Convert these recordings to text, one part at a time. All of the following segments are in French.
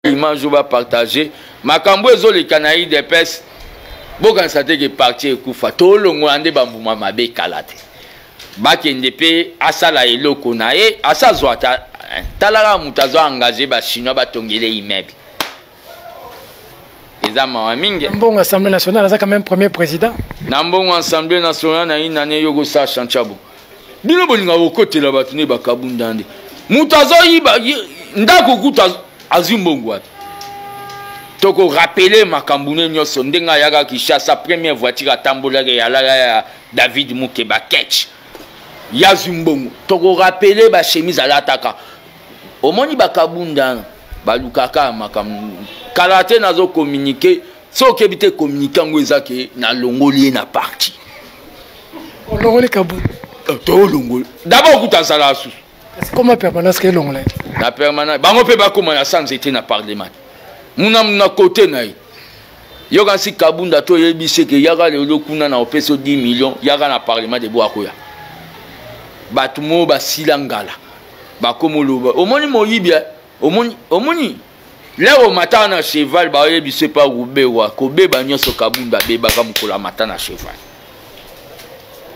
image va partager makambo ezoli kanaï des pes bokan sate ke parti ekufa to longo ande bambuma mabe kalate bakende pe asala eloko na ye asazwa talaka mutazo engagé ba chinois batongele immeuble eza mawa mingi mbongo assemblée nationale asa quand même premier président na mbongo assemblée nationale na inane yogo sa chanchabo bino bolinga okotela bato ne bakabunda nde mutazo yiba ndako kuta azimbongo wapi toko rappeler makambune nyoso ndenga yaga Kinshasa première voiture atambolaka ya la David Mukeba Ketch ya zimbongo toko rappeler ba chemise alataka omoni bakabunda balukaka makambu kalate nazo communiquer so kebite communiquer ngwezake na longoli na parti longoli kabu to longoli d'abord kutasala su comment permanence que longoli la permanence bango pe bakoma na sans été na parlement muna côté na yo kan si kabunda to yebise ke yaga le kuna na opeso 10 millions yaga na parlement de boakoya batumo basilangala bakomoloba omoni moyibia omoni leo matana cheval ba yebise pa rubewa kobe banyoso kabunda beba kamukola matana cheval.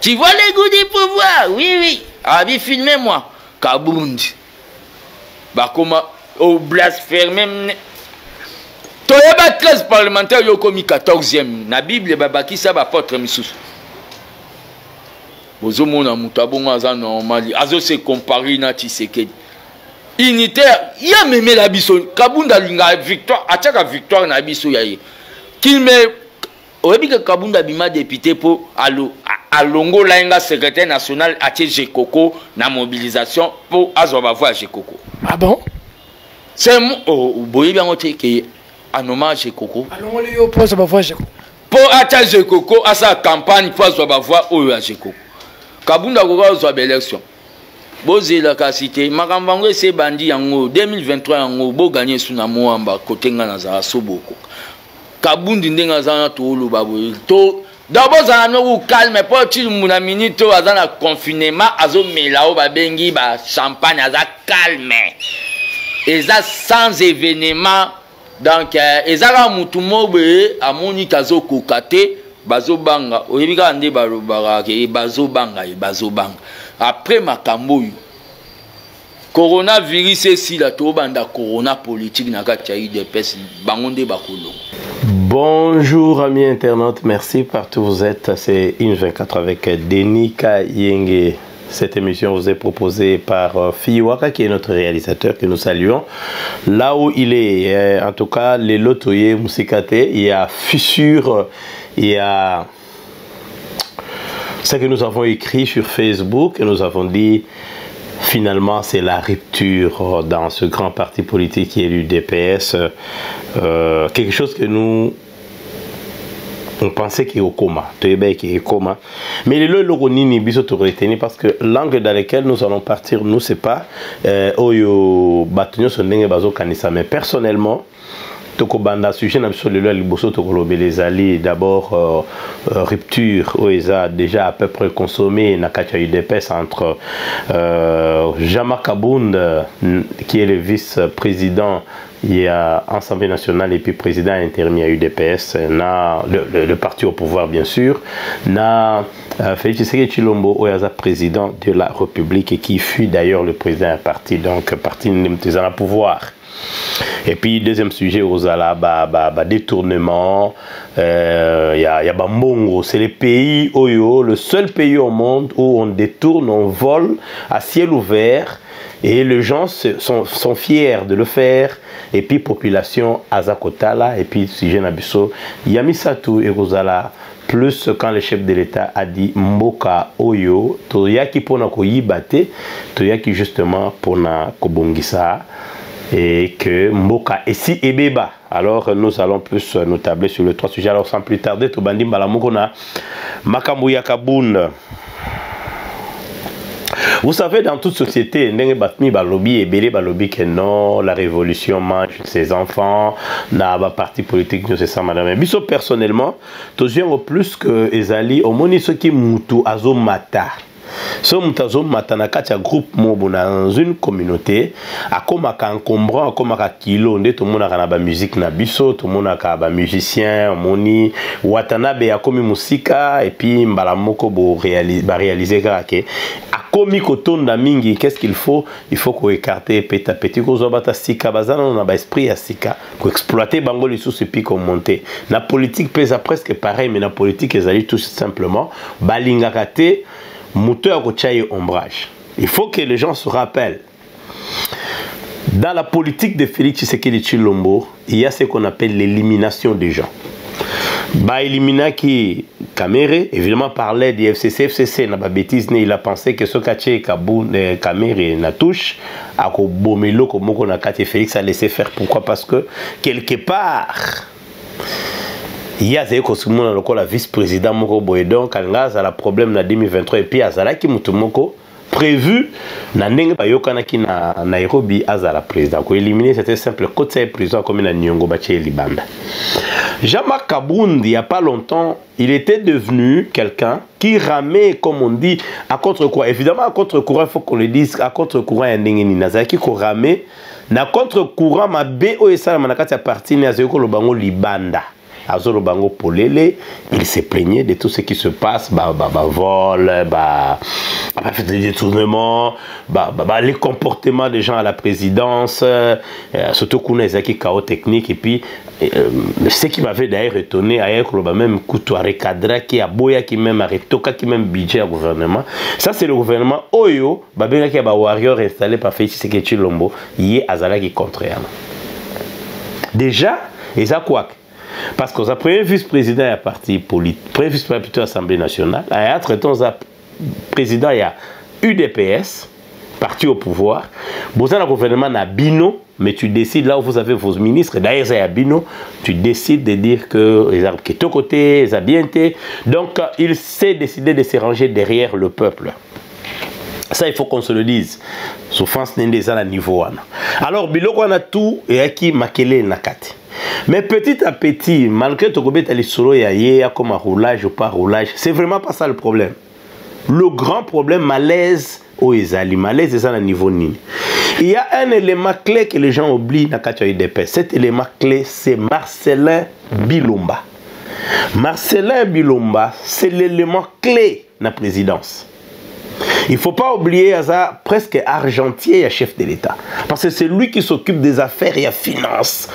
Tu vois les goûts du pouvoir? Oui abi filmez-moi kabundi bakoma au blasphème. Toyeba 13 parlementaires yo komi 14e na Bible babakisa ba apôtre misusu. Bozo mona mutabonga za normal azo se comparer na Tshisekedi. Unitaire ya meme la biso Kabunda linga victoire ataka victoire na biso yaye. Qu'il me oyebi Kabunda bima député po alongo lainga secrétaire national atie Jekoko na mobilisation pour azo ba voir Jekoko. Ah bon? C'est boyebi yango te ke en hommage à Jekoko. Alors, on pose ma voix, Jekoko. Pour attaquer Jekoko, à sa campagne, pour sa voix, au Jekoko. Kabunda Goga aux élections. Bozé la cité, Makambangue c'est bandit en 2023 en beau gagner sous Namoamba, côté Nazara Soboko. Kabundi Ndengazana Tolo Babou. D'abord, ça n'a pas calme, pas tu mon minute, à un confinement, à zo melao, babengi, ba champagne, à calme. Et ça sans événement. Donc, ezala mutumobe amoni kazo kokate bazobanga oyebika ande balobaka ke bazobanga après makambo coronavirus si la tobanda corona politique na kati ya UDPS bangonde bakolo. Bonjour amis internautes, merci partout vous êtes, c'est IN24 avec Denis Kayenge. Cette émission vous est proposée par Fiwaka qui est notre réalisateur que nous saluons. Là où il est, en tout cas, les lotoyers Mousikate, il y a fissure, il y a ce que nous avons écrit sur Facebook et nous avons dit finalement c'est la rupture dans ce grand parti politique qui est l'UDPS. Quelque chose que nous... On pensait qu'il est au coma, mais le logoni ni biso to retenir parce que l'angle dans lequel nous allons partir, nous c'est pas oyo batunyo sondenge bazo kanisa, mais personnellement toko banda sujet na biso lelo liboso toko lobele zali d'abord rupture oeza déjà à peu près consommé na katia UDPS entre Jama Kabunda qui est le vice-président il y a Assemblée nationale et puis président intérim à UDPS, le parti au pouvoir bien sûr, Félix Tshisekedi Tshilombo Oyaza président de la République et qui fut d'ailleurs le président du parti, donc parti dans le pouvoir. Et puis deuxième sujet aux détournement, y a Bambongo, c'est le pays Oyo, le seul pays au monde où on détourne, on vole à ciel ouvert. Et les gens sont fiers de le faire. Et puis, population Azakotala, et puis, sujet Nabiso, Yamisatu et Rosala, plus quand le chef de l'État a dit Mboka Oyo, Toyaki Pona Koyibate, Toyaki justement Pona Kobongisa, et que Mboka Essi Ebeba. Alors, nous allons plus nous tabler sur les trois sujets. Alors, sans plus tarder, Tobandim Balamokona, Makambuya Kaboun. Vous savez, dans toute société, que non, la révolution mange ses enfants, n'a pas parti politique, ne sait ça, madame. Mais personnellement, toujours au plus que Ezali, au moni ce qui moutou azomata. Ce mutazo matanaka tia groupe mobo dans une communauté a comme encombrant comme kilo nde tout monde a ba musique na biso tout monde a ba musicien moni watanabe a comme musika et puis mbala moko bo réaliser kake a komi kotonda mingi. Qu'est-ce qu'il faut? Il faut qu'on écarte petit à petit ko zobata sika bazana na ba esprit ya sika ko exploiter bango les sous puis qu'on monter na politique pesa presque pareil mais na politique ils allaient tout simplement balinga kate moteur kochaye ombrage. Il faut que les gens se rappellent. Dans la politique de Félix Tshisekedi Tshilombo, il y a ce qu'on appelle l'élimination des gens. Bah élimina qui Kamere évidemment parlait du FCC n'a pas bêtise il a pensé que ce caché Kabou Kamere na touche à ko bomelo comme on a Katé Félix a laissé faire. Pourquoi? Parce que quelque part il y a des consommateurs dans le vice-président Moko Boyedon quand il y a un problème en 2023 et puis Azala qui Mutumoko prévu na ndenge bayokana ki na Nairobi Azala président ko éliminer c'était simple côté président comme na Nyongo Bache Libanda. Jean-Marc Kabundi il y a pas longtemps il était devenu quelqu'un qui ramait comme on dit à contre-courant. Évidemment à contre-courant il faut qu'on le dise à contre-courant ya ndenge ni nazaki ko ramait na contre-courant ma BO et ça manakati ya parti ni azeko lo bango Libanda. Azolo Bango Polele, il se plaignait de tout ce qui se passe, vol, des détournements, les comportements des gens à la présidence, surtout qu'on a qui chaos technique et puis ce qui m'avait d'ailleurs étonné, même Koutoua Recadra qui a Boya qui même Aretoka qui même budget au gouvernement. Ça c'est le gouvernement Oyo, qui a warrior installé par Félix Tshisekedi Tshilombo, y est Azala qui contraire. Déjà, et ça quoi? Parce que le premier vice-président est parti politique, premier vice-président de l'Assemblée nationale, il y a président, il y a UDPS, parti au pouvoir. Vous avez un gouvernement à Bino, mais tu décides là où vous avez vos ministres, d'ailleurs il y a Bino, tu décides de dire que les arbres qui sont de côté, les bien été. Donc il s'est décidé de se ranger derrière le peuple. Ça, il faut qu'on se le dise. Souffrance n'est déjà à niveau. Alors, Biloko on a tout et qui makele nakati. Mais petit à petit, malgré tout le solo ya comme un roulage ou pas roulage, c'est vraiment pas ça le problème. Le grand problème, malaise au Ezali, malaise est à un niveau nini. Il y a un élément clé que les gens oublient dans le UDPS. Cet élément clé, c'est Marcelin Bilomba. Marcelin Bilomba, c'est l'élément clé de la présidence. Il ne faut pas oublier Aza presque argentier et chef de l'État. Parce que c'est lui qui s'occupe des affaires et des finances.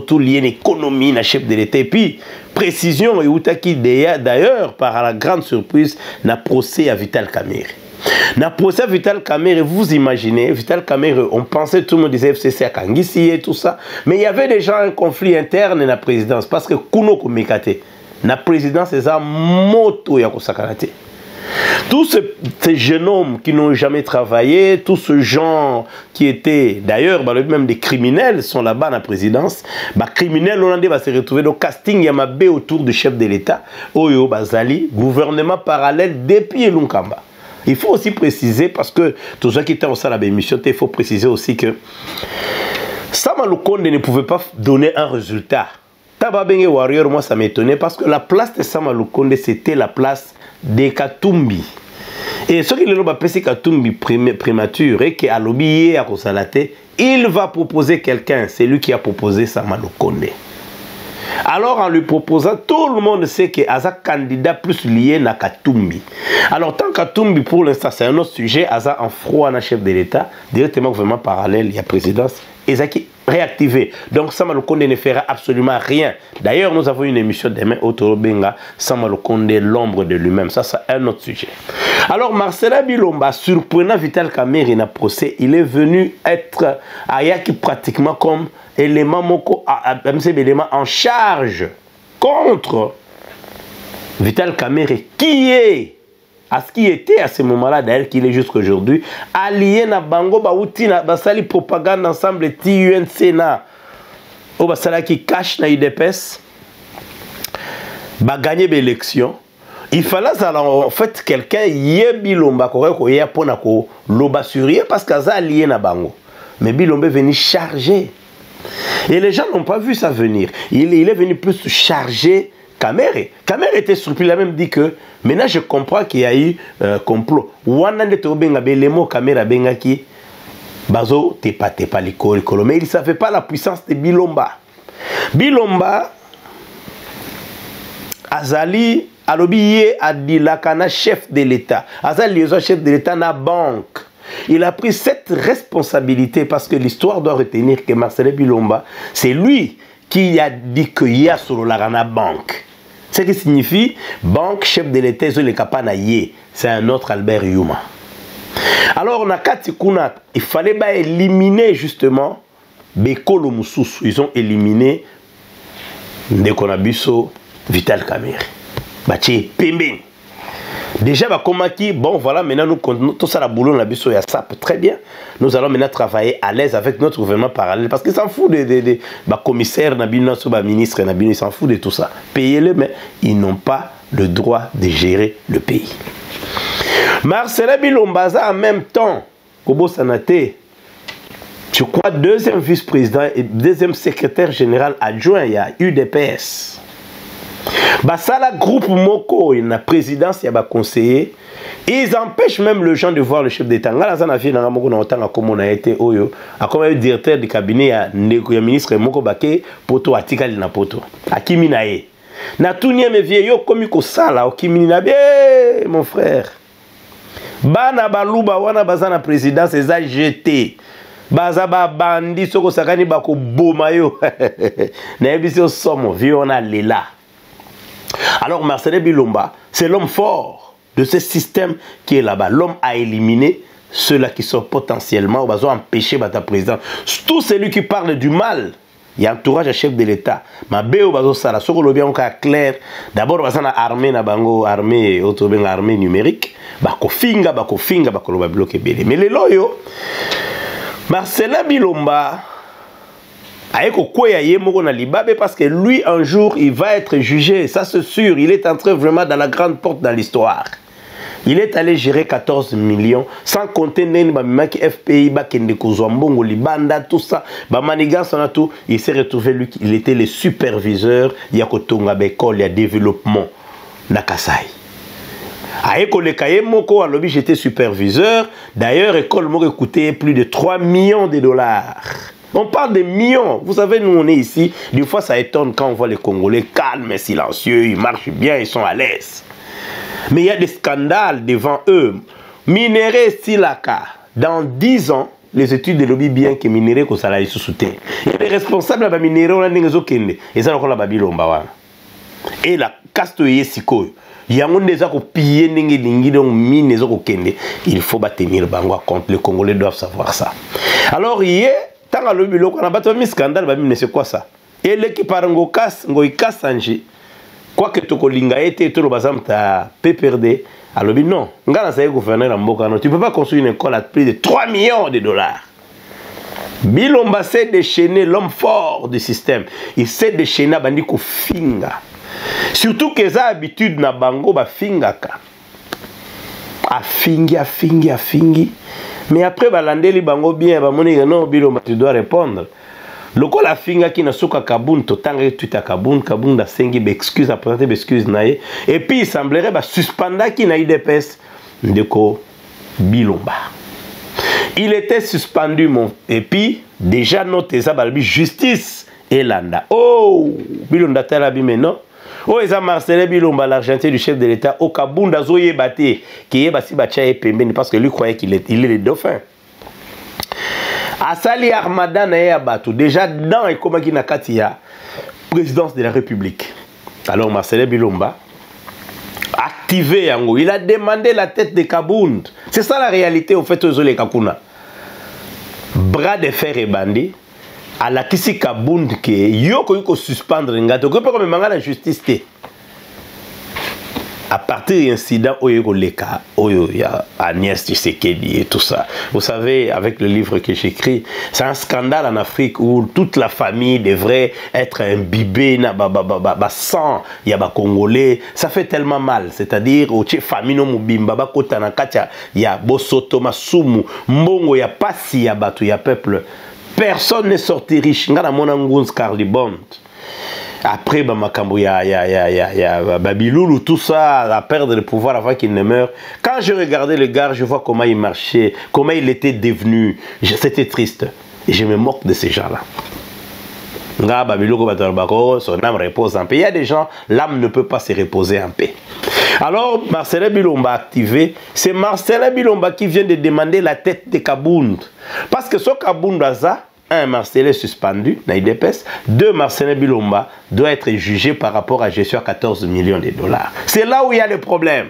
Tout lié à l'économie, le chef de l'État. Et puis, précision, et d'ailleurs, par la grande surprise, n'a procès à Vital Kamerhe. N'a procès à Vital Kamerhe, vous imaginez, Vital Kamerhe, on pensait tout le monde disait FCC à Kangissi et tout ça. Mais il y avait déjà un conflit interne dans la présidence. Parce que Kuno Komekate, la présidence, c'est ça, moto Yakosakanate. Tous ces jeunes hommes qui n'ont jamais travaillé, tous ces gens qui étaient, d'ailleurs, même des criminels sont là-bas dans la présidence. Criminels hollandais va se retrouver dans le casting Yamabé autour du chef de l'État, Oyo Bazali, gouvernement parallèle depuis Lunkamba. Il faut aussi préciser, parce que tous ceux qui étaient au sein de la émission, il faut préciser aussi que Sama Lukonde ne pouvait pas donner un résultat. Tababenge Warrior, moi ça m'étonnait parce que la place de Sama Lukonde, c'était la place de Katumbi. Et ce qui est le Katumbi prématuré et qui a lobbyé à Kosalate, il va proposer quelqu'un, c'est lui qui a proposé Sama Lukonde. Alors en lui proposant, tout le monde sait que Aza candidat plus lié à Katumbi. Alors tant Katumbi pour l'instant c'est un autre sujet, Aza en froid à chef de l'État, directement gouvernement parallèle, il y a présidence, Ezaki réactivé. Donc Sama Lukonde ne fera absolument rien. D'ailleurs nous avons une émission demain au Torobenga, Sama Lukonde l'ombre de lui-même. Ça c'est un autre sujet. Alors Marcelin Bilomba, surprenant Vital Kamerhe dans le procès, il est venu être Ayaki pratiquement comme élément en charge contre Vital Kamerhe qui est à ce qui était à ce moment-là, d'ailleurs qu'il est jusqu'aujourd'hui, allié na bango bauti na basali propagande ensemble TUN Sénat au basala qui cache na UDPS ba gagner l'élection. Il fallait en fait quelqu'un yé Bilomba ko yé pona ko loba surier parce qu'aza allié na bango. Mais Bilomba est venu charger. Et les gens n'ont pas vu ça venir. Il est venu plus charger Kamere était surpris, il a même dit que maintenant je comprends qu'il y a eu complot. Wanande to benga belemo Kamere benga ki bazo tepa l'école, mais il ne savait pas la puissance de Bilomba. Bilomba Azali alobiye adilakana chef de l'État. Azali liaison chef de l'État na banque. Il a pris cette responsabilité parce que l'histoire doit retenir que Marcel Bilomba, c'est lui qui a dit qu'il y a sur la banque. Ce qui signifie banque, chef de l'État, c'est un autre Albert Yuma. Alors, il fallait éliminer justement Bekolo Moussous. Ils ont éliminé Ndekonabiso Vital Kamerhe. Baché Pemben. Déjà, bon voilà, maintenant nous tout ça la boulot la biso ya ça très bien. Nous allons maintenant travailler à l'aise avec notre gouvernement parallèle parce qu'ils s'en foutent des commissaires, ministres, ils s'en foutent de tout ça. Payez-les, mais ils n'ont pas le droit de gérer le pays. Marcel Bilombaza en même temps, Kobo Sanate, je crois deuxième vice-président et deuxième secrétaire général adjoint, il y a UDPS. Basala groupe Moko, il y a la présidence, il y a conseiller. Ils empêchent même les gens de voir le chef d'État. Quand on a fait dans a été comme directeur du cabinet, il y a ministre Moko Bake, poto atikali na poto. Akimi nae. Na tout n'y me vieillot comme il sala, okimi na bien, mon frère. Bana baluba wana bazana présidence, ils ont jeté. Bazaba bandi soko sakani bako bomayo. Na ebisi somo, viona lela. Alors Marcel Bilomba, c'est l'homme fort de ce système qui est là-bas. L'homme a éliminé ceux-là qui sont potentiellement ou empêcher ta président. Tout celui qui parle du mal, il y a un entourage à chef de l'État. Ma béo bazo sala, soko lo bien clair. D'abord bazana armée na bango armée armée numérique. Bako finga bako lo bloquer belé. Mais les loyo Marcel Bilomba parce que lui, un jour, il va être jugé, ça c'est sûr. Il est entré vraiment dans la grande porte dans l'histoire. Il est allé gérer 14 millions, sans compter les FPI, Libanda, tout ça. Il s'est retrouvé, lui, il était le superviseur, il y a Kotonga Bekol, il y a développement, Nakasai. À l'école Moko, j'étais superviseur. D'ailleurs, l'école m'a coûté plus de 3 millions de dollars. On parle de millions. Vous savez, nous, on est ici. Des fois, ça étonne quand on voit les Congolais calmes et silencieux. Ils marchent bien, ils sont à l'aise. Mais il y a des scandales devant eux. Minéré Silaka. Dans 10 ans, les études de lobby bien que minéré qu'on s'allait sous-souter. Il y a des responsables de minéré, on a des gens qui et ça, on a des gens et la caste siko. Il y a des gens qui pillent mine il faut tenir bango compte. Les Congolais doivent savoir ça. Alors, il y a tant à le on a battu un scandale, mais c'est quoi ça? Et l'équipe par Ngoïka Sanji, quoi que Tokolinga était tout le bazam ta PPRD, alors non, Ngana Saye gouverneur en Mbokano, tu ne peux pas construire une école à plus de 3 millions de dollars. Bilomba s'est déchaîné, l'homme fort du système. Il s'est déchaîné à Bandiko Finga. Surtout que ça habitude na bango ba fingaka. A fingi. Mais après, balandeli bango bien, bamoni non Bilomba, tu dois répondre. Loko la finga qui na soka Kaboun, totanga tu ta Kaboun da sengi excuse à présenter excuse naé. Et puis il semblerait ba suspenda qui na IDPS ndeko Bilomba. Il était suspendu et puis déjà noté ça balbi justice et landa. Oh, Bilomba talabi maintenant. Oh, ils ont Marcel Bilomba, l'argentin du chef de l'État, au Kabunda Zoye Baté, qui est Bassi Bachaye Pembeni, parce que lui croyait qu'il est le dauphin. Asali Armada Naya Batou, déjà dans et comme qui Nakatia, présidence de la République. Alors Marcel Bilomba, activé Yango, il a demandé la tête de Kabound. C'est ça la réalité au fait aux Kakuna. Bras de fer et bandit. À la kisi Kabound ke yoko yoko suspendre ngato ko comme manga la justice té à partir d'un incident oyo leka oyo ya Agnès Tshisekedi et tout ça. Vous savez, avec le livre que j'écris, c'est un scandale en Afrique où toute la famille devrait être imbibée na ba sang ya ba congolais. Ça fait tellement mal, c'est-à-dire au tché famille no mubimba ba kota na katia ya bosoto masumu mbongo ya pasi ya batu ya peuple. Personne n'est sorti riche. Ngana monangounz Carlibond. Après, il y a Babiloulou, tout ça, à perdre le pouvoir avant qu'il ne meure. Quand je regardais le gars, je vois comment il marchait, comment il était devenu. C'était triste. Et je me moque de ces gens-là. Son âme repose en paix. Il y a des gens, l'âme ne peut pas se reposer en paix. Alors, Marcelin Bilomba activé, c'est Marcelin Bilomba qui vient de demander la tête de Kabound. Parce que ce Kabound, un, Marcelin suspendu, Naïdepes. Deux, Marcelin Bilomba doit être jugé par rapport à gestion à 14 millions de dollars. C'est là où il y a le problème.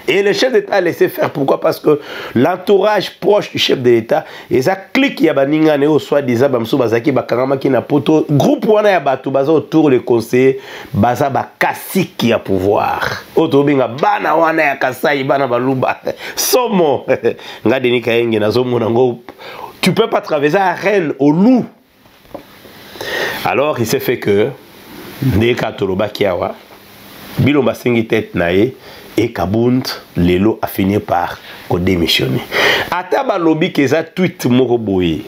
Et le chef d'État a laissé faire. Pourquoi? Parce que l'entourage proche du chef de l'État, et ça clique, il y a baninga neo soit des abamsou bazaki bakarama qui n'a poto groupe wana ya batu baza autour les conseillers baza bakasi qui a pouvoir. Otobinga bana wana ya kasai bana baluba. Somo ngadeni kaenge na zomo nango. Tu peux pas traverser à Rennes au loup. Alors il s'est fait que Ndeka Toloba Kiawa Bilomba Sengi tête nae et Kabound Lelo a fini par démissionner. Ataba lobby keza tweet moko boye.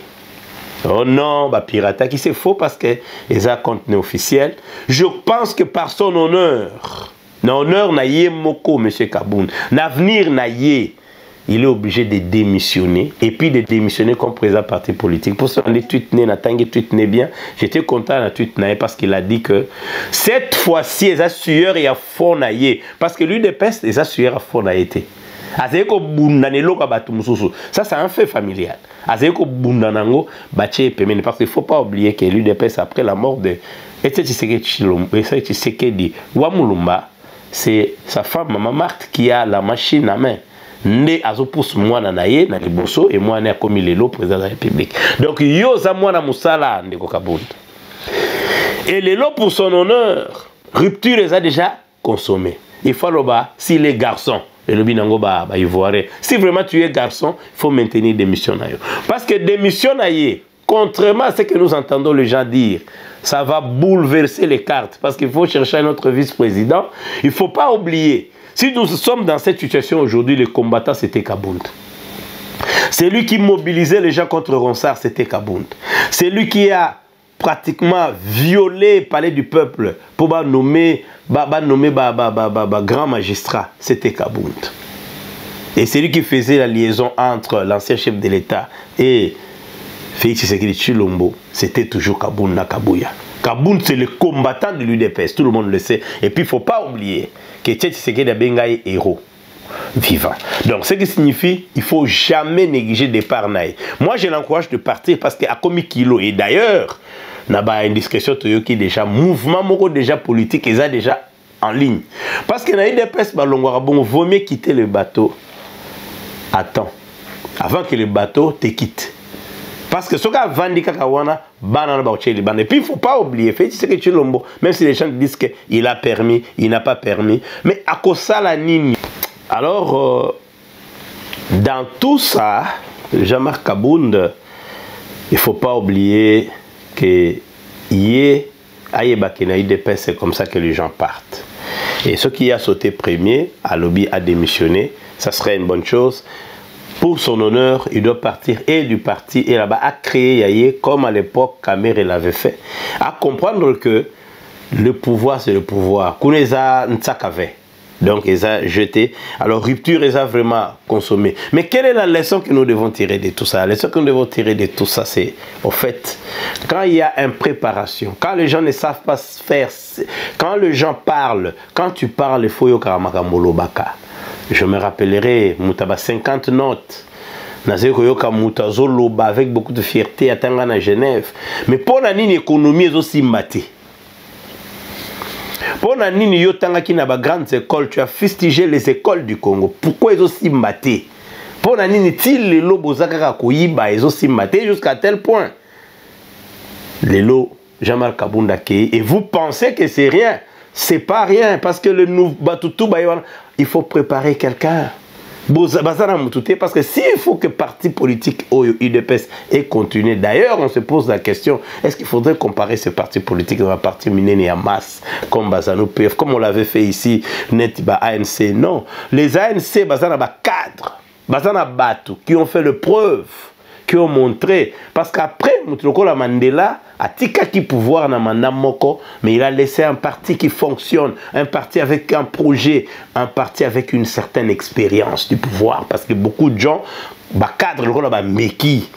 Oh non, bah pirata qui c'est faux parce que les a contenu officiel. Je pense que par son honneur, l'honneur naie moko monsieur Kabound, l'avenir naie. Il est obligé de démissionner et puis de démissionner comme président parti politique. Pour ça, on est tweet né, Natangi tweet né bien. J'étais content de tweet né parce qu'il a dit que cette fois-ci, les assureurs et à fond naïe. Parce que lui, des pestes, les assureurs à fond naïe. Ça, c'est un fait familial. Parce qu'il ne faut pas oublier que lui, des pestes, après la mort de Tshisekedi Wamulumba, c'est sa femme, Maman Marthe, qui a la machine à main. Né azopus mwana na ye na liboso et moi né comme lelo président de la République. Donc yo za mwana musala ndeko Kabound. Et lelo pour son honneur, rupture les a déjà consommé. Il faut le bas si les garçons et le binango ba ivoiré. Si vraiment tu es garçon, il faut maintenir démission na yo. Parce que démission na ye, contrairement à ce que nous entendons les gens dire, ça va bouleverser les cartes parce qu'il faut chercher un autre vice-président. Il ne faut pas oublier. Si nous sommes dans cette situation aujourd'hui, les combattants, c'était Kabound. C'est lui qui mobilisait les gens contre Ronsard, c'était Kabound. C'est lui qui a pratiquement violé le palais du peuple pour nommer grand magistrat, c'était Kabound. Et c'est lui qui faisait la liaison entre l'ancien chef de l'État et Félix Tshisekedi Tshilombo, c'était toujours Kabound na Kabuya. Kabound, c'est le combattant de l'UDPS, tout le monde le sait. Et puis, il ne faut pas oublier que Tshisekedi Benga est héros vivant. Donc, ce qui signifie qu'il ne faut jamais négliger le départ. Moi, je l'encourage de partir parce qu'à Komi Kilo, et d'ailleurs, il y a une discussion qui est déjà mouvement déjà politique, et ça déjà en ligne. Parce que dans l'UDPS, il vaut mieux quitter le bateau à temps, avant que le bateau te quitte. Parce que ce qu'a vendu Kakawana, et puis il ne faut pas oublier, même si les gens disent qu'il a permis, il n'a pas permis, mais à cause de la ligne. Alors, dans tout ça, Jean-Marc Kabound, il ne faut pas oublier que c'est comme ça que les gens partent. Et ce qui a sauté premier, à lobby a démissionné, ça serait une bonne chose. Pour son honneur, il doit partir et du parti et là-bas à créer Yaye comme à l'époque Kamere l'avait fait. À comprendre que le pouvoir c'est le pouvoir. Kouneza Ntsakave. Donc ils ont jeté. Alors rupture, ils ont vraiment consommé. Mais quelle est la leçon que nous devons tirer de tout ça? La leçon que nous devons tirer de tout ça, c'est au fait, quand il y a une préparation, quand les gens ne savent pas faire, quand les gens parlent, quand tu parles, il faut yokaramaka molobaka. Je me rappellerai, Moutaba 50 notes. Avec beaucoup de fierté à Tangana, Genève. Mais pour la ligne économie, c'est aussi maté. Pour la ligne Yotanga qui n'a pas grandes écoles, tu as fustigé les écoles du Congo. Pourquoi ils aussi maté? Pour la ligne til les lots Bozaka Koyiba, ils aussi maté jusqu'à tel point. Les lots Jean-Marc Kabound et vous pensez que c'est rien? C'est pas rien parce que le Batutu il faut préparer quelqu'un. Parce que s'il faut que parti politique au UDPS ait continué, d'ailleurs on se pose la question, est-ce qu'il faudrait comparer ce parti politique dans la partie Mineni à masse, comme Bazanou PF, comme on l'avait fait ici, Netiba ANC? Non, les ANC, Bazana cadres, Bazana Batu, qui ont fait le preuve qui ont montré. Parce qu'après, Moutoulokola Mandela a tika pouvoir dans Manda Moko, mais il a laissé un parti qui fonctionne, un parti avec un projet, un parti avec une certaine expérience du pouvoir. Parce que beaucoup de gens, cadre le Meki.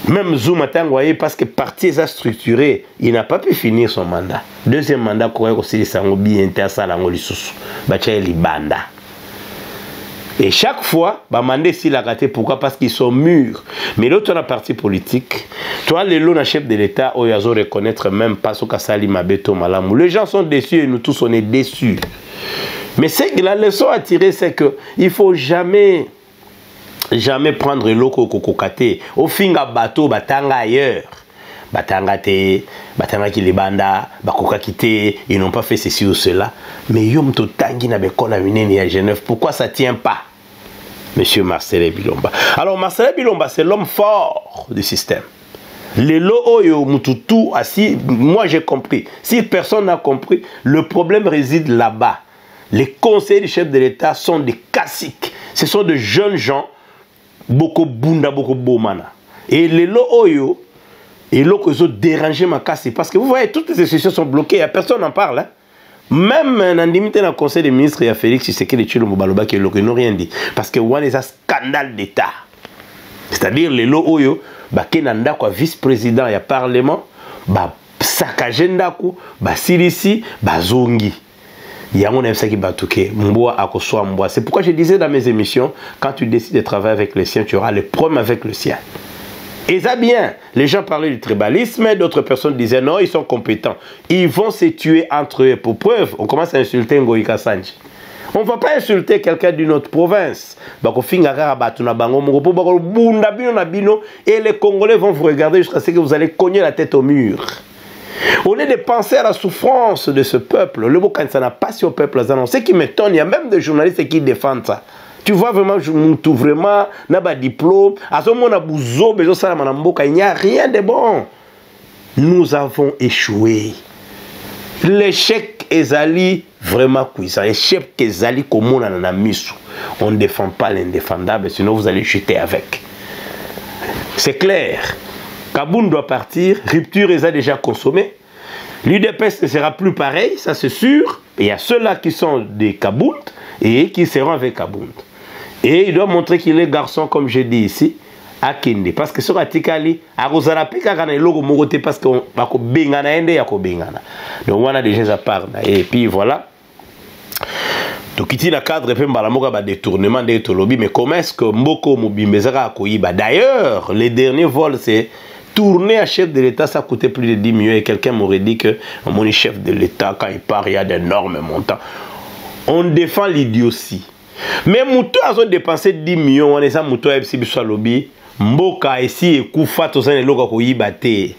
Même Zouma Tangwaye, parce que le parti est structuré, il n'a pas pu finir son mandat. Deuxième mandat, aussi les Sangobi Intersalango Lissousou, Libanda. Et chaque fois, Bamandé s'il a raté, pourquoi? Parce qu'ils sont mûrs. Mais l'autre, on a parti politique. Toi, les lots, chef de l'État, ils ont reconnaître même pas ce qu'a sali Mabeto Malamou. Les gens sont déçus et nous tous, on est déçus. Mais c'est que la leçon à tirer, c'est que il faut jamais prendre l'eau kokokate. Au finga bateau, batanga ailleurs. Batanga te, batanga ki les banda, bakoka kite, ils n'ont pas fait ceci ou cela. Mais yom to tangi na bekona mineni à Genève. Pourquoi ça tient pas? Monsieur Marcel Bilomba. Alors Marcel Bilomba, c'est l'homme fort du système. Les loyo mututu assis, moi j'ai compris. Si personne n'a compris, le problème réside là-bas. Les conseillers du chef de l'État sont des caciques. Ce sont de jeunes gens, beaucoup bunda, beaucoup bomana. Et les loyo, et l'eau que ont dérangé ma casse, parce que vous voyez, toutes les institutions sont bloquées, personne n'en parle. Hein. Même dans le conseil des ministres, il y a Félix Tshisekedi Tshilombo Baloba qui n'ont rien dit. Parce que il y a un scandale d'État. C'est-à-dire, les lois, qui sont vice-président, il y a parlement, Sakajendako, Silisi, Zongi. Il y a un qui batouké, Mboa Akoswa Mboa. C'est pourquoi je disais dans mes émissions, quand tu décides de travailler avec le sien, tu auras les problèmes avec le sien. Et ça bien, les gens parlaient du tribalisme, d'autres personnes disaient non, ils sont compétents. Ils vont se tuer entre eux. Pour preuve, on commence à insulter Ngoïka Sanji. On ne va pas insulter quelqu'un d'une autre province. Et les Congolais vont vous regarder jusqu'à ce que vous allez cogner la tête au mur. Au lieu de penser à la souffrance de ce peuple, le Bokan, ça n'a pas sur le peuple. Ce qui m'étonne, il y a même des journalistes qui défendent ça. Tu vois vraiment, vraiment, n'a pas de diplôme, il n'y a rien de bon. Nous avons échoué. L'échec est vraiment cuisant. L'échec est comme on a mis. On ne défend pas l'indéfendable, sinon vous allez chuter avec. C'est clair. Kaboun doit partir, rupture est déjà consommée. L'UDPS ne sera plus pareil, ça c'est sûr. Il y a ceux-là qui sont des Kaboun et qui seront avec Kaboun. Et il doit montrer qu'il est garçon, comme je dis ici, à Kende. Parce que sur Atikali, à Rosarapika, il y a un logo moroté parce qu'on va bengana ende ya ko bengana. Donc on a déjà à part. Et puis voilà. Donc il y a un cadre et puis un détournement de Tolobi. Mais comment est-ce que Mboko Moubimbezara a Koyiba? D'ailleurs, les derniers vols, c'est tourner à chef de l'État, ça coûtait plus de 10 millions. Et quelqu'un m'aurait dit que mon chef de l'État, quand il part, il y a d'énormes montants. On défend l'idiotie. Mais Moutou a dépensé 10 millions, on est à Moutou a FCB lobby. Mboka ici et Koufa, tout ça, les loga Koyibate. Les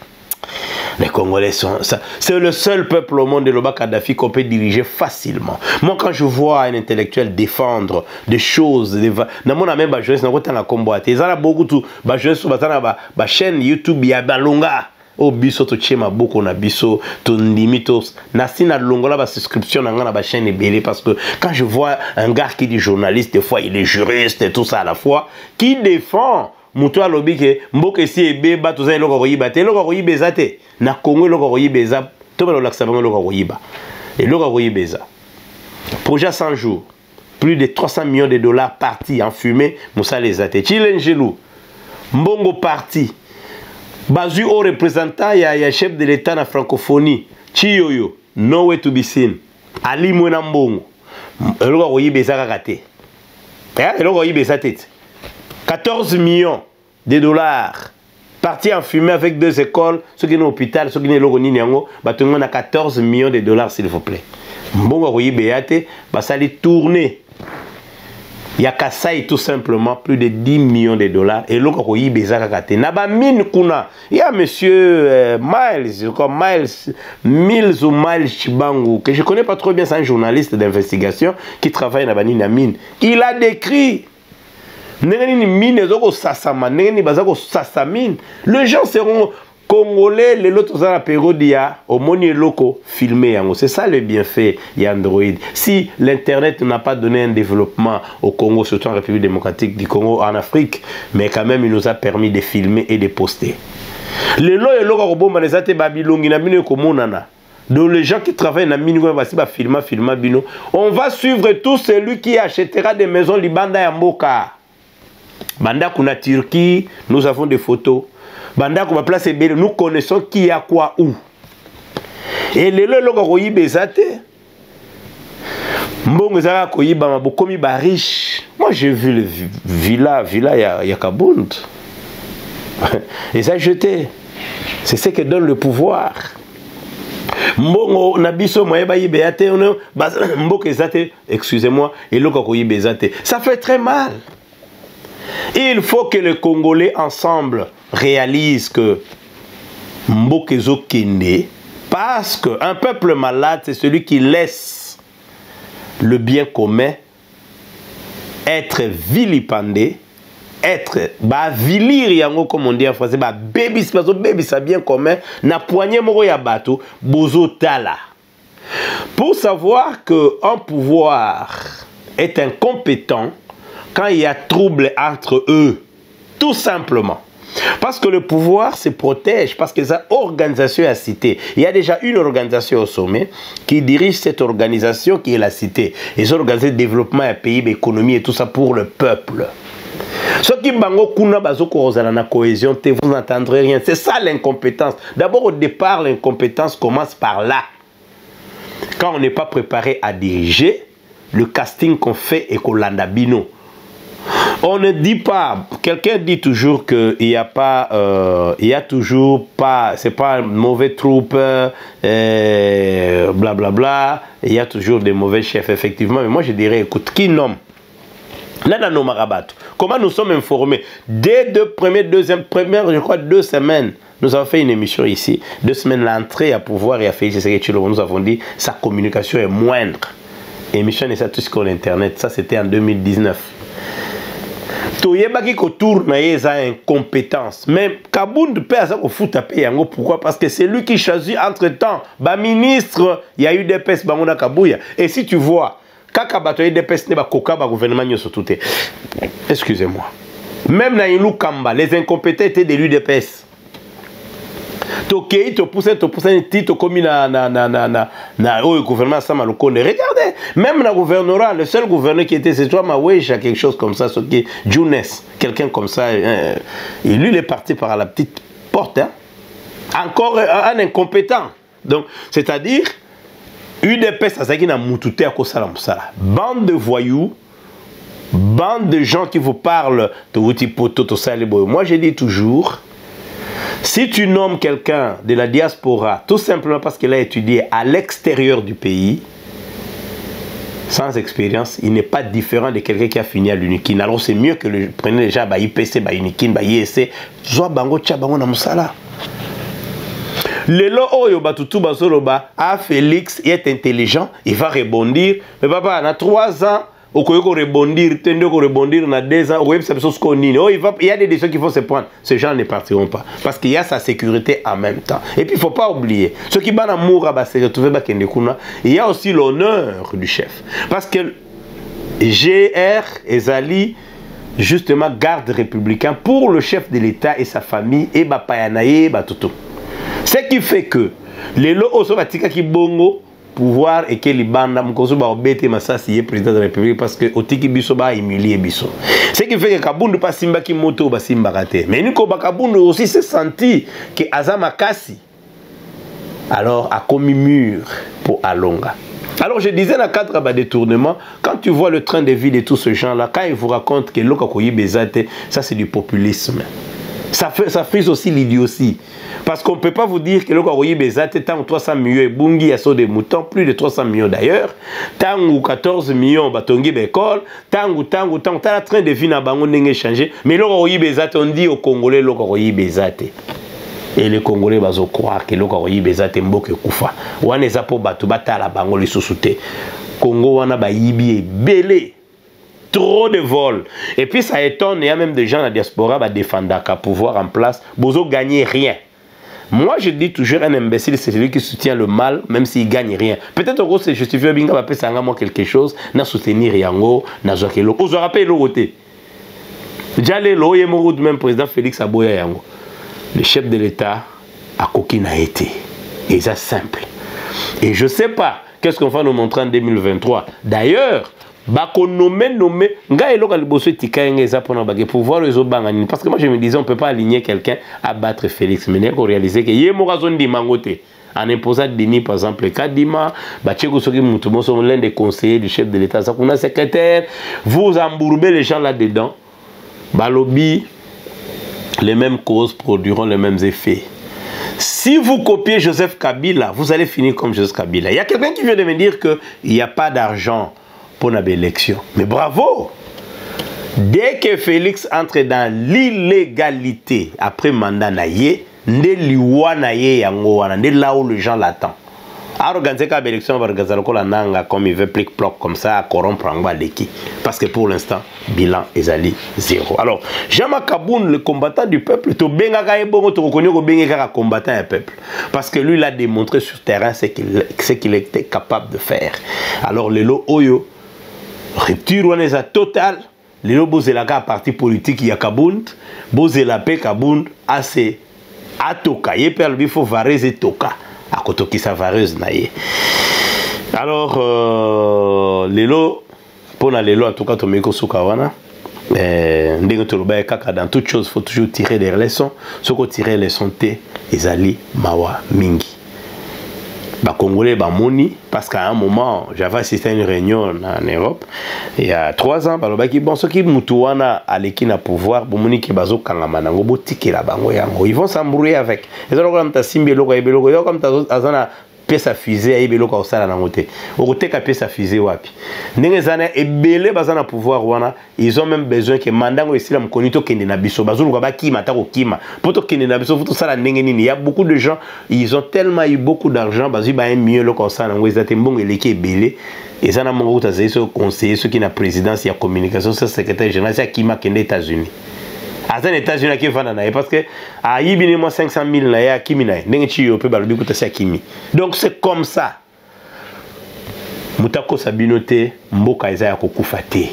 Congolais sont. C'est le seul peuple au monde de l'Oba Kadhafi qu'on peut diriger facilement. Moi, quand je vois un intellectuel défendre des choses, dans mon ami, je suis combattre. Il y a beaucoup de choses sur la chaîne YouTube, il y a Balonga. Oh, biso to chema beaucoup na biso to ndimitos na sina longola ba subscription na ngana ba chaîne belé parce que quand je vois un gars qui dit journaliste des fois il est juriste et tout ça à la fois qui défend muto alobi ke mboke si ebe ba to za eloko koyiba te eloko koyiba te na Congo eloko koyiba to ba lo laksa bango eloko koyiba eloko koyiba projet 100 jours plus de 300 millions de dollars partis en fumée Moussa les até Chilengelou mbongo parti Bazu au représentant, il y a chef de l'État dans la francophonie. Chiyoyo, nowhere to be seen. Ali Mwenambongo. Il y a 14 millions de dollars partis en fumée avec 2 écoles. Ceux qui sont à l'hôpital, ceux qui sont à l'hôpital, on a 14 millions de dollars, s'il vous plaît. Mbongo Béate, ça allait tourner. Il y a Kassai tout simplement plus de 10 millions de dollars. Et l'autre, il y a monsieur Miles ou Miles Chibangu, que je ne connais pas trop bien, c'est un journaliste d'investigation qui travaille dans la mine. Il a décrit les gens seront Congolais, les autres ont la période au moni loco filmé. C'est ça le bienfait d'Android. Si l'Internet n'a pas donné un développement au Congo, surtout en République démocratique du Congo, en Afrique, mais quand même il nous a permis de filmer et de poster. Les lois et les lois donc les gens qui travaillent dans mine filma bino, on va suivre tout celui qui achètera des maisons libanda ya mboka. Banda kuna Turquie, nous avons des photos. Banda kuna place belle, nous connaissons qui a quoi où. Et les lois logoyi bezate. Mbongo zaka koyiba mabokomi ba riche. Moi j'ai vu le villa ya Kabund. Et ça jeté. C'est ce que donne le pouvoir. Mbongo nabiso moyeba yibeate mboke zate, excusez-moi, et loko yibezate. Ça fait très mal. Il faut que les Congolais ensemble réalisent que mboke zo kende, parce qu'un peuple malade, c'est celui qui laisse le bien commun être vilipendé, être vilir yango comme on dit en français, baby ça bien commun na poignée moko ya bato bozo tala. Pour savoir que un pouvoir est incompétent quand il y a trouble entre eux, tout simplement. Parce que le pouvoir se protège, parce que sa organisation est la cité. Il y a déjà une organisation au sommet qui dirige cette organisation qui est la cité. Ils ont organisé le développement du pays, l'économie et tout ça pour le peuple. Ce qui bango kuna bazoko na cohésion, vous n'entendrez rien. C'est ça l'incompétence. D'abord au départ, l'incompétence commence par là. Quand on n'est pas préparé à diriger, le casting qu'on fait est qu'on l'andabino. On ne dit pas, quelqu'un dit toujours qu'il n'y a pas, il y a toujours pas, c'est pas un mauvais troupe, blablabla, bla bla, il y a toujours des mauvais chefs, effectivement. Mais moi je dirais, écoute, qui nomme? Là, dans nos marabats, comment nous sommes informés? Dès je crois 2 semaines, nous avons fait une émission ici. 2 semaines, l'entrée à pouvoir et à Félix Tshisekedi, nous avons dit sa communication est moindre. Émission et ça tout ce qu'on Internet, ça c'était en 2019. Toyebaki ko tourne eza incompétence. Mais Kabund peut ça ko fout taper yango pourquoi? Parce que c'est lui qui choisit entre-temps ba ministre, il y a eu des pes bango na Kabuya. Et si tu vois kaka batoye des pes ne ba koka ba gouvernement nyoso tout. Excusez-moi. Même na Ilou Kamba, les incompétents étaient des l'UDPS. Tokei, to pousse un titre comme au gouvernement Samalokone. Regardez, même le gouvernorat, le seul gouverneur qui était, c'est toi, Mawesh, quelque chose comme ça, ce qui est Younes, quelqu'un comme ça. Et lui, il est parti par la petite porte. Hein. Encore un incompétent. Donc, c'est-à-dire, UDPS, ça qui n'a moutouté à Kosalam. Bande de voyous, bande de gens qui vous parlent de Wutipoto, moi, je dis toujours. Si tu nommes quelqu'un de la diaspora, tout simplement parce qu'il a étudié à l'extérieur du pays, sans expérience, il n'est pas différent de quelqu'un qui a fini à l'UNIKIN. Alors c'est mieux que le prenez déjà à IPC, à UNIKIN, à IEC, soit bango tcha bango na musala. Lelo oyo batutu bazoloba, ah Félix, il est intelligent, il va rebondir. Mais papa, on a 3 ans. Au rebondir, rebondir dans 2 ans, il y a des décisions qui vont se prendre. Ces gens ne partiront pas. Parce qu'il y a sa sécurité en même temps. Et puis il ne faut pas oublier, ceux qui vont mourir, il y a aussi l'honneur du chef. Parce que GR et Zali, justement, garde républicain pour le chef de l'État et sa famille, et Bapayanaye, Batutu. Ce qui fait que les lots qui bongo, pouvoir et que les bandes mkoso ba obete masasi président de la République parce que otiki biso ba humilier biso. Ce qui fait que Kabundu pas simba ki moto ba simba raté. Mais niko ba Kabundu aussi s'est senti que Azama Kasi alors a commis mur pour Alonga. Alors je disais dans le cadre de détournement, quand tu vois le train de vie de tous ces gens-là, quand ils vous racontent que l'Okakoyi Bezate, ça c'est du populisme. Ça frise aussi l'idiotie. Parce qu'on ne peut pas vous dire que le Karoyi Bezate, tant 300 millions et Bungi a des moutons, plus de 300 millions d'ailleurs, tant 14 millions Batongi Bekol, tant la train de vie n'a pas changé. Mais le Karoyi Bezate, on dit aux Congolais le Karoyi Bezate. Et les Congolais vont croire que le Karoyi Bezate Mboke Koufa. Ou on est à pour Batubata la Bango les sous-soutés. Congo, on a Bayibi et Belé. Trop de vols. Et puis ça étonne, il y a même des gens dans la diaspora qui défendent qu'à pouvoir en place, vous ne gagnez rien. Moi, je dis toujours, un imbécile, c'est celui qui soutient le mal, même s'il ne gagne rien. Peut-être que c'est justifié, bien que ça quelque chose, n'a soutenir Yango, n'a joué l'eau. On se rappelle l'eau côté. Déjà, le même président Félix Aboya Yango. Le chef de l'État a coquine a été. Et c'est simple. Et je ne sais pas qu'est-ce qu'on va nous montrer en 2023. D'ailleurs, parce que moi je me disais on ne peut pas aligner quelqu'un à battre Félix, mais il faut réaliser que y a en imposant Denis par exemple Kadima, l'un des conseillers du chef de l'État, secrétaire, vous embourbez les gens là-dedans, lobby, les mêmes causes produiront les mêmes effets. Si vous copiez Joseph Kabila, vous allez finir comme Joseph Kabila. Il y a quelqu'un qui vient de me dire qu'il n'y a pas d'argent pour l'élection. Mais bravo! Dès que Félix entre dans l'illégalité après mandat naïe, là où les gens l'attendent. Alors, quand c'est l'élection, comme il veut plic-ploc comme ça, à corrompre parce que pour l'instant, bilan est à 0. Alors, Jama Kaboun, le combattant du peuple, tu reconnais combattant un peuple. Parce que lui, il a démontré sur terrain ce qu'il était capable de faire. Alors, le lo oyo, rupture on est à total. Le lo bozelaka parti politique, il y a Kaboun, bozelape Kaboun, assez à toka. Il faut varese toka. À côté qui vareuse naïe. Alors lelo pour la lelo en tout cas tomeko sukawana dans toute chose faut toujours tirer des leçons. Ce qu'on tirer les leçons té ezali mawa mingi. Ba Congolais ba moni parce qu'à un moment j'avais assisté à une réunion en Europe il y a 3 ans balobaki bon ceux qui mutuana aleki na pouvoir bomoni ki bazo kangama nango botikela bango yango ils vont s'embrouiller avec et donc comme ta simbi loko ebeloko yo comme ta azana pièce à fusée ebeloko osala nango te okoteka pièce à fusée wapi ndenge zana ebele bazana pouvoir wana ils ont même besoin que mandango esila mkonito kende na biso bazulu ba kima ta ko kima poto kende na biso futu sala ndenge nini. Il y a beaucoup de gens ils ont tellement eu beaucoup d'argent bazu ba mieux loko osala nango ezate mbongo eleki ebele et ça na mongo ta zeso conseiller ceux qui na présidence ya communication ce secrétaire général c'est kima kende États-Unis. À les États-Unis qui vont parce que à Yibini moi 500 000 na ya kimi na ndenge chi yo pe balobi ko ta kimi. Donc c'est comme ça. Mutako sabinote mboka eza ya kokufa te.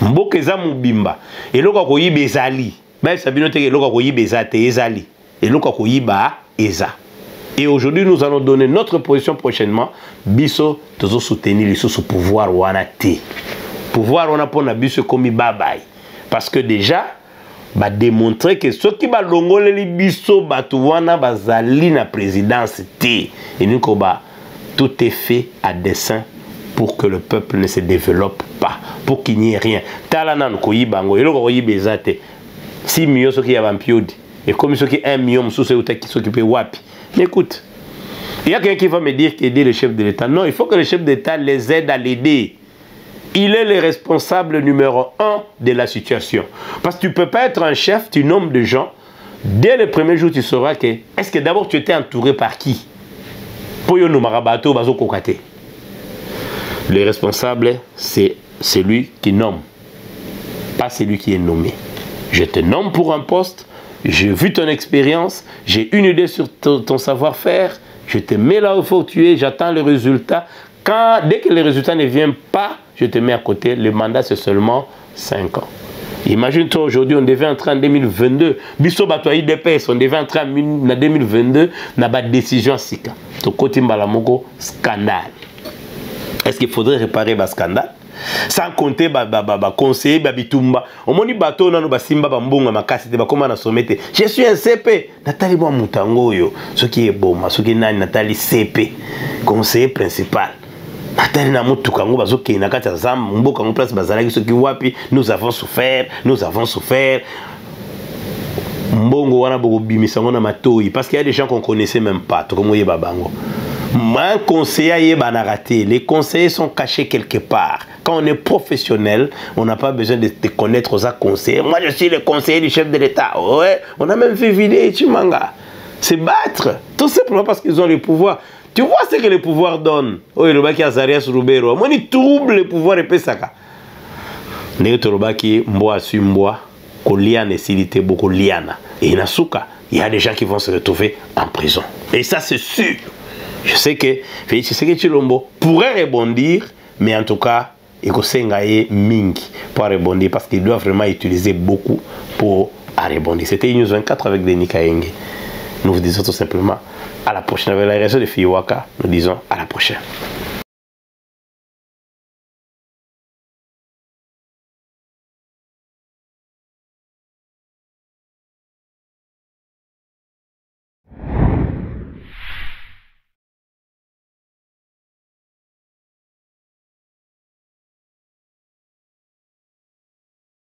Mboka eza mubimba. Eloko ko yiba ezali. Ba sabinote eloko ko yiba eza te ezali. Eloko ko yiba eza. Et aujourd'hui nous allons donner notre position prochainement. Biso tozo soutenir les sous pouvoir wana te. Pouvoir wana pona biso komi babai. Parce que déjà ba démontrer que ceux qui ba longole li biso batuwana bazali na présidence té et nous ba tout est fait à dessein pour que le peuple ne se développe pas, pour qu'il n'y ait rien. Talana ko yibango eloko ko yibezate 6 millions ceux qui ya bampiodi et comme ceux qui 1 million sous ceux qui s'occupent wapi. Mais écoute, il y a quelqu'un qui va me dire qu'aider le chef de l'État. Non, il faut que le chef d'État les aide à l'aider. Il est le responsable numéro 1 de la situation. Parce que tu ne peux pas être un chef, tu nommes de gens. Dès le premier jour, tu sauras que... Est-ce que d'abord tu étais entouré par qui? Le responsable, c'est celui qui nomme. Pas celui qui est nommé. Je te nomme pour un poste. J'ai vu ton expérience. J'ai une idée sur ton savoir-faire. Je te mets là où il faut que tu es. J'attends le résultat. Dès que le résultat ne vient pas, je te mets à côté. Le mandat, c'est seulement 5 ans. Imagine-toi, aujourd'hui, on devait entrer en 2022. Biso bato IDPS, on devait entrer en 2022. On a pas de décision sika. To côté mbalamoko scandale. Est-ce qu'il faudrait réparer le scandale? Sans compter conseiller bitumba. On m'a dit bateau na no basimba bambonga makasi te bakoma na somete. Je suis un CP. Nathalie Boa Mutango yo. Ce qui est bon, ce qui est Nathalie CP. Conseiller principal. Nathalie na mutukango bazoke na kati zam mboka ngo place bazalaki ce qui wapi nous avons souffert. Mbongo wana boko bimisango na matoi parce qu'il y a des gens qu'on connaissait même pas. To komoye babango. Un conseiller a raté. Les conseillers sont cachés quelque part. Quand on est professionnel, on n'a pas besoin de te connaître aux conseillers. Moi, je suis le conseiller du chef de l'État. Ouais, on a même fait vider Chimanga. Se battre. Tout simplement parce qu'ils ont le pouvoir. Tu vois ce que le pouvoir donne. Oh, il y a Azarias Rubero. Moi, il trouble le pouvoir et pesaka. N'est-ce pas qui mboa su mboa, koliane silite beaucoup liana. Et nasuka. il y a des gens qui vont se retrouver en prison. Et ça, c'est sûr. Je sais que Félix Tshisekedi Tshilombo pourrait rebondir, mais en tout cas, il faut mingi pour rebondir parce qu'il doit vraiment utiliser beaucoup pour rebondir. C'était News 24 avec Denis Kaenge. Nous vous disons tout simplement à la prochaine. Avec la réseau de Fiwaka, nous disons à la prochaine.